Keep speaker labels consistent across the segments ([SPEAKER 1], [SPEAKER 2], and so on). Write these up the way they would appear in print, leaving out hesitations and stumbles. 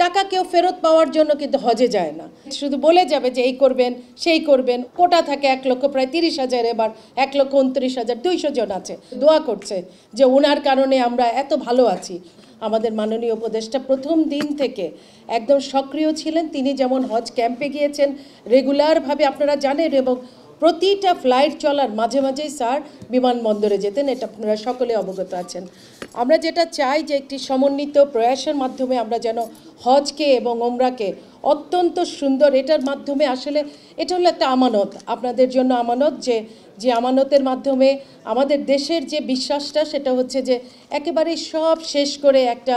[SPEAKER 1] টাকা কেউ ফেরত পাওয়ার জন্য কিন্তু হজে যায় না, শুধু বলে যাবে যে এই করবেন সেই করবেন। কোটা থাকে 1 লক্ষ প্রায় 30,000, এবার 1,29,200 জন আছে। দোয়া করছে যে ওনার কারণে আমরা এত ভালো আছি। আমাদের মাননীয় উপদেষ্টা প্রথম দিন থেকে একদম সক্রিয় ছিলেন। তিনি যেমন হজ ক্যাম্পে গিয়েছেন রেগুলারভাবে, আপনারা জানেন, এবং প্রতিটা ফ্লাইট চলার মাঝে মাঝেই স্যার বিমানবন্দরে যেতেন, এটা আপনারা সকলে অবগত আছেন। আমরা যেটা চাই যে একটি সমন্বিত প্রয়াসের মাধ্যমে আমরা যেন হজকে এবং ওমরাকে অত্যন্ত সুন্দর, এটার মাধ্যমে আসলে এটা হলো একটা আমানত, আপনাদের জন্য আমানত, যে আমানতের মাধ্যমে আমাদের দেশের যে বিশ্বাসটা সেটা হচ্ছে যে একেবারেই সব শেষ করে একটা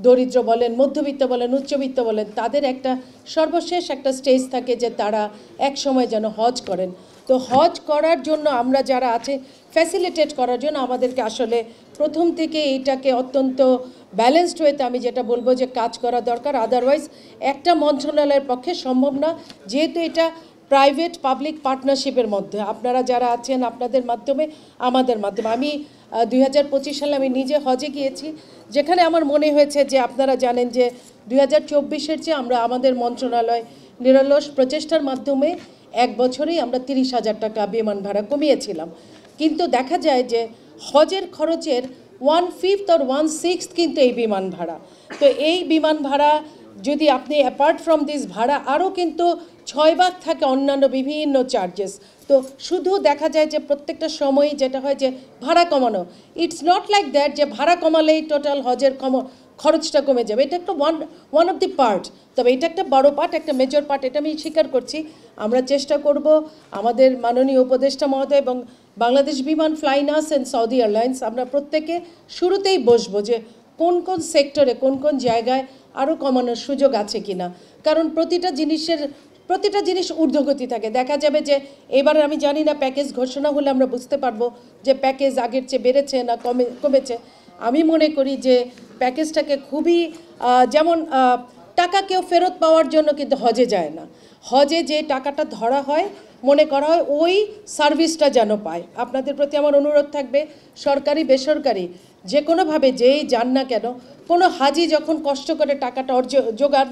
[SPEAKER 1] দরিদ্র বলেন, মধ্যবিত্ত বলেন, উচ্চবিত্ত বলেন, তাদের একটা সর্বশেষ একটা স্টেজ থাকে যে তারা এক সময় যেন হজ করেন। তো হজ করার জন্য আমরা যারা আছে ফ্যাসিলিটেট করার জন্য আমাদেরকে আসলে প্রথম থেকে এইটাকে অত্যন্ত ব্যালেন্সড ওয়েতে আমি যেটা বলবো যে কাজ করা দরকার। আদারওয়াইজ একটা মন্ত্রণালয়ের পক্ষে সম্ভব না, যেহেতু এটা প্রাইভেট পাবলিক পার্টনারশিপের মধ্যে আপনারা যারা আছেন আপনাদের মাধ্যমে আমাদের মাধ্যমে। আমি 2025 সালে আমি নিজে হজে গিয়েছি, যেখানে আমার মনে হয়েছে যে আপনারা জানেন যে 2024-এর চেয়ে আমরা আমাদের মন্ত্রণালয় নিরলস প্রচেষ্টার মাধ্যমে 1 বছরেই আমরা 30,000 টাকা বিমান ভাড়া কমিয়েছিলাম। কিন্তু দেখা যায় যে হজের খরচের 1/5 or 1/6 কিন্তু এই বিমান ভাড়া। তো এই বিমান ভাড়া যদি আপনি অ্যাপার্ট ফ্রম দিস ভাড়া আরও কিন্তু 6 ভাগ থাকে অন্যান্য বিভিন্ন চার্জেস। তো শুধু দেখা যায় যে প্রত্যেকটা সময়ই যেটা হয় যে ভাড়া কমানো, ইটস নট লাইক দ্যাট যে ভাড়া কমালেই টোটাল হজের খরচটা কমে যাবে। এটা একটা ওয়ান অফ দি পার্ট, তবে এটা একটা বড় পার্ট, একটা মেজর পার্ট, এটা আমি স্বীকার করছি। আমরা চেষ্টা করব আমাদের মাননীয় উপদেষ্টা মহোদয় এবং বাংলাদেশ বিমান ফ্লাইনাস অ্যান্ড সৌদি এয়ারলাইন্স আমরা প্রত্যেকে শুরুতেই বসবো যে কোন কোন সেক্টরে কোন কোন জায়গায় আরও কমানোর সুযোগ আছে কিনা, কারণ প্রতিটা জিনিস ঊর্ধ্বগতি থাকে। দেখা যাবে যে এবারে আমি জানি না, প্যাকেজ ঘোষণা হলে আমরা বুঝতে পারবো যে প্যাকেজ আগের চেয়ে বেড়েছে না কমেছে। আমি মনে করি যে প্যাকেজটাকে খুবই যেমন টাকা কেউ ফেরত পাওয়ার জন্য কিন্তু হজে যায় না, হজে যে টাকাটা ধরা হয় মনে করা হয় ওই সার্ভিসটা যেন পায়। আপনাদের প্রতি আমার অনুরোধ থাকবে, সরকারি বেসরকারি যে কোনোভাবে যেই যান না কেন, কোনো হাজি যখন কষ্ট করে টাকাটা জোগান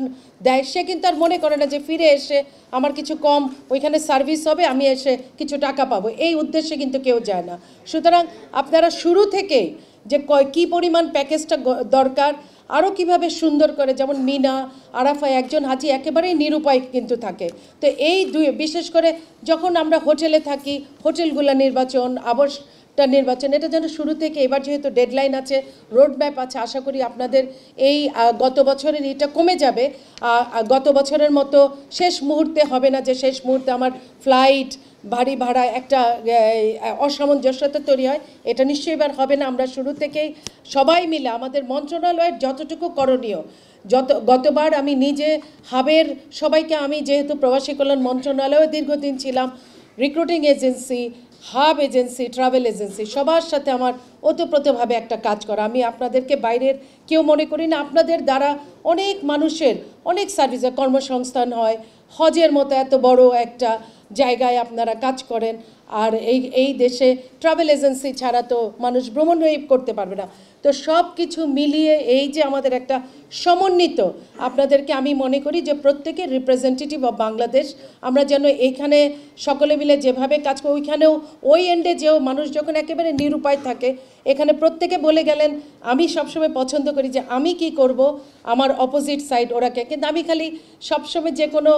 [SPEAKER 1] দেয় সে কিন্তু আর মনে করে না যে ফিরে এসে আমার কিছু কম ওইখানে সার্ভিস হবে, আমি এসে কিছু টাকা পাবো, এই উদ্দেশ্যে কিন্তু কেউ যায় না। সুতরাং আপনারা শুরু থেকেই যে কী পরিমাণ প্যাকেজটা দরকার, আরও কিভাবে সুন্দর করে, যেমন মিনা আরাফায় একজন হাজি একেবারেই নিরুপায় কিন্তু থাকে। তো এই বিশেষ করে যখন আমরা হোটেলে থাকি, হোটেলগুলো নির্বাচন, আবাসটা নির্বাচন, এটা যেন শুরু থেকে, এবার যেহেতু ডেডলাইন আছে, রোড ম্যাপ আছে, আশা করি আপনাদের এই গত বছরের এটা কমে যাবে। গত বছরের মতো শেষ মুহূর্তে হবে না যে শেষ মুহূর্তে আমার ফ্লাইট ভারী ভাড়া একটা অসামঞ্জস্যতা তৈরি হয়, এটা নিশ্চয়ই এবার হবে না। আমরা শুরু থেকেই সবাই মিলে আমাদের মন্ত্রণালয়ের যতটুকু করণীয়, গতবার আমি নিজে হাবের সবাইকে, আমি যেহেতু প্রবাসী কল্যাণ মন্ত্রণালয়ে দীর্ঘদিন ছিলাম, recruiting agency, hub agency, travel agency, সবার সাথে আমার ওতপ্রোতভাবে একটা কাজ করা। আমি আপনাদেরকে বাইরের কেউ মনে করি না, আপনাদের দ্বারা অনেক মানুষের অনেক সার্ভিসে কর্মসংস্থান হয়, হজের মতো এত বড় একটা জায়গায় আপনারা কাজ করেন, আর এই দেশে ট্রাভেল এজেন্সি ছাড়া তো মানুষ ভ্রমণই করতে পারবে না। তো সব কিছু মিলিয়ে এই যে আমাদের একটা সমন্বিত, আপনাদেরকে আমি মনে করি যে প্রত্যেকের রিপ্রেজেন্টেটিভ অফ বাংলাদেশ, আমরা যেন এইখানে সকলে মিলে যেভাবে কাজ করি, ওইখানেও ওই এন্ডে যেও মানুষ যখন একেবারে নিরুপায় থাকে, এখানে প্রত্যেকে বলে গেলেন, আমি সবসময় পছন্দ করি যে আমি কি করব, আমার অপোজিট সাইড ওরাকে, কিন্তু আমি খালি সবসময় যে কোনো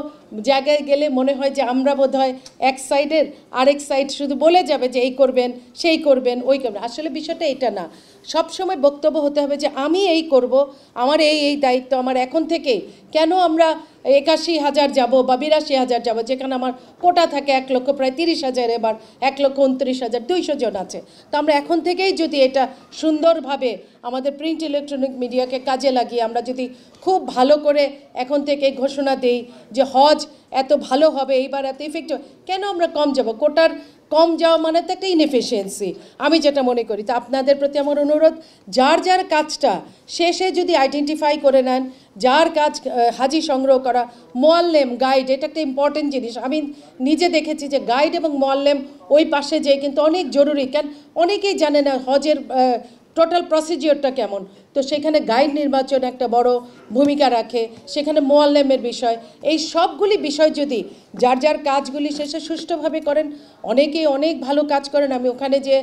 [SPEAKER 1] জায়গায় গেলে মনে হয় যে আমরা বোধহয় এক সাইডের, আরেক সাইড শুধু বলে যাবে যে এই করবেন সেই করবেন ওই করবেন। আসলে বিষয়টা এটা না, সবসময় বক্তব্য হতে হবে যে আমি এই করব, আমার এই দায়িত্ব আমার এখন থেকেই। কেন আমরা 81,000 যাব বা 82,000 যাব, যেখানে আমার কোটা থাকে 1 লক্ষ প্রায় 30,000, এবার 1,29,200 জন আছে। তো আমরা এখন থেকেই যদি এটা সুন্দরভাবে আমাদের প্রিন্ট ইলেকট্রনিক মিডিয়াকে কাজে লাগিয়ে আমরা যদি খুব ভালো করে এখন থেকে ঘোষণা দেই যে হজ এত ভালো হবে, এইবার এত ইফেক্টিভ, কেন আমরা কম যাব? কোটার কম যাওয়া মানে তো একটা ইনএফিশিয়েন্সি, আমি যেটা মনে করি। তো আপনাদের প্রতি আমার অনুরোধ, যার কাজটা শেষে যদি আইডেন্টিফাই করে নেন, যার কাজ হাজি সংগ্রহ করা, মোয়াল্লেম গাইড, এটা একটা ইম্পর্টেন্ট জিনিস। আমি নিজে দেখেছি যে গাইড এবং মোয়াল্লেম ওই পাশে যেয়ে কিন্তু অনেক জরুরি, কেন অনেকেই জানে না হজের টোটাল প্রসিজিওরটা কেমন। তো সেখানে গাইড নির্বাচন একটা বড় ভূমিকা রাখে, সেখানে মোয়াল্লেমের বিষয়, এই সবগুলি বিষয় যদি যার যার কাজগুলি শেষে সুষ্ঠুভাবে করেন, অনেকেই অনেক ভালো কাজ করেন। আমি ওখানে যে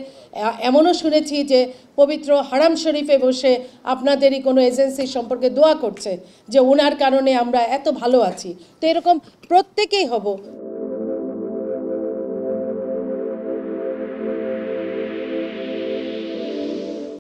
[SPEAKER 1] এমনও শুনেছি যে পবিত্র হারাম শরীফে বসে আপনাদেরই কোনো এজেন্সি সম্পর্কে দোয়া করছে যে ওনার কারণে আমরা এত ভালো আছি। তো এরকম প্রত্যেকেই হব।